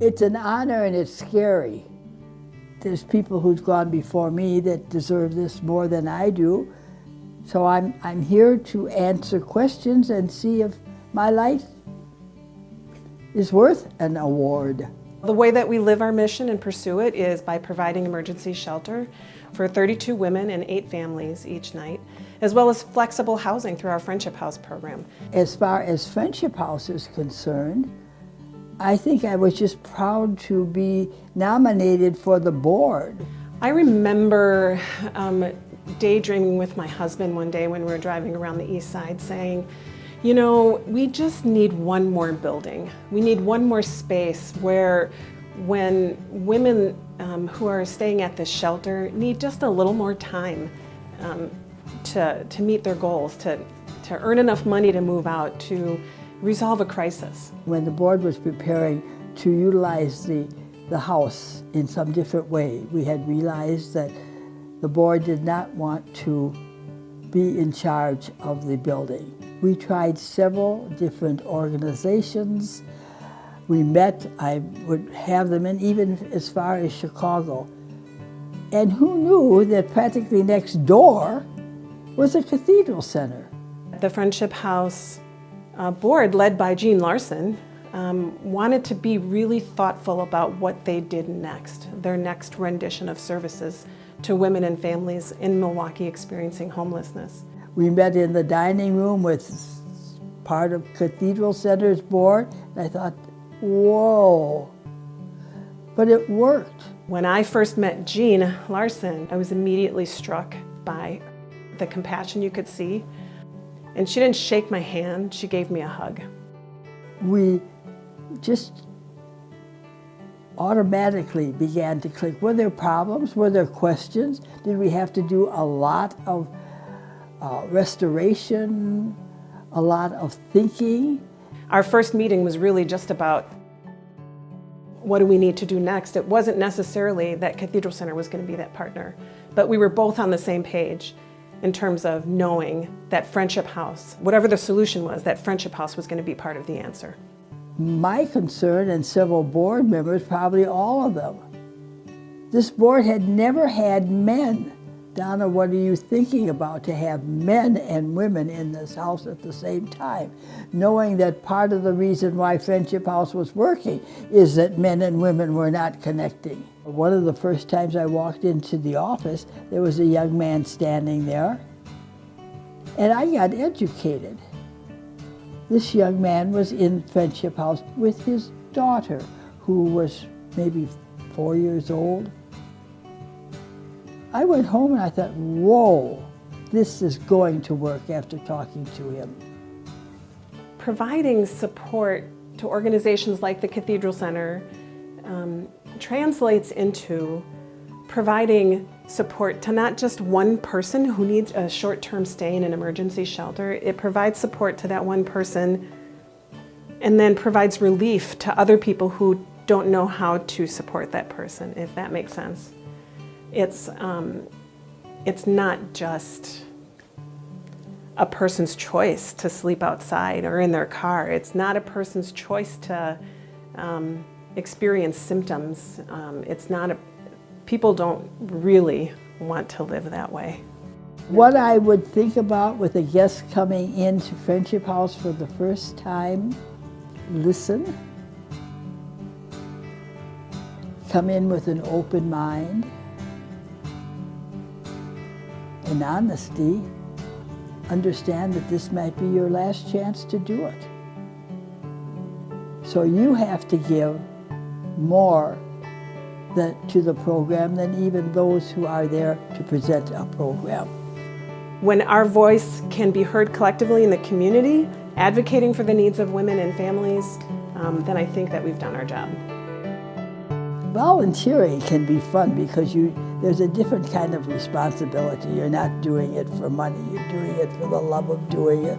It's an honor and it's scary. There's people who've gone before me that deserve this more than I do. So I'm here to answer questions and see if my life is worth an award. The way that we live our mission and pursue it is by providing emergency shelter for 32 women and 8 families each night, as well as flexible housing through our Friendship House program. As far as Friendship House is concerned, I think I was just proud to be nominated for the board. I remember daydreaming with my husband one day when we were driving around the east side saying, you know, we just need one more building. We need one more space where when women who are staying at this shelter need just a little more time to meet their goals, to earn enough money to move out, to resolve a crisis. When the board was preparing to utilize the house in some different way, we had realized that the board did not want to be in charge of the building. We tried several different organizations. We met, I would have them in even as far as Chicago. And who knew that practically next door was a cathedral center? The Friendship House board, led by Jean Larson, wanted to be really thoughtful about what they did next, their next rendition of services to women and families in Milwaukee experiencing homelessness. We met in the dining room with part of Cathedral Center's board, and I thought, whoa, but it worked. When I first met Jean Larson, I was immediately struck by the compassion you could see. And she didn't shake my hand, she gave me a hug. We just automatically began to click. Were there problems? Were there questions? Did we have to do a lot of restoration, a lot of thinking? Our first meeting was really just about what do we need to do next. It wasn't necessarily that Cathedral Center was going to be that partner, but we were both on the same page in terms of knowing that Friendship House, whatever the solution was, that Friendship House was going to be part of the answer. My concern, and several board members, probably all of them, this board had never had men. Donna, what are you thinking about to have men and women in this house at the same time? Knowing that part of the reason why Friendship House was working is that men and women were not connecting. One of the first times I walked into the office, there was a young man standing there, and I got educated. This young man was in Friendship House with his daughter, who was maybe 4 years old. I went home and I thought, whoa, this is going to work after talking to him. Providing support to organizations like the Cathedral Center translates into providing support to not just one person who needs a short-term stay in an emergency shelter. It provides support to that one person and then provides relief to other people who don't know how to support that person, if that makes sense. It's not just a person's choice to sleep outside or in their car. It's not a person's choice to experience symptoms. People don't really want to live that way. What I would think about with a guest coming into Friendship House for the first time, listen, come in with an open mind and honesty, understand that this might be your last chance to do it. So you have to give more to the program than even those who are there to present a program. When our voice can be heard collectively in the community, advocating for the needs of women and families, then I think that we've done our job. Volunteering can be fun because there's a different kind of responsibility. You're not doing it for money, you're doing it for the love of doing it.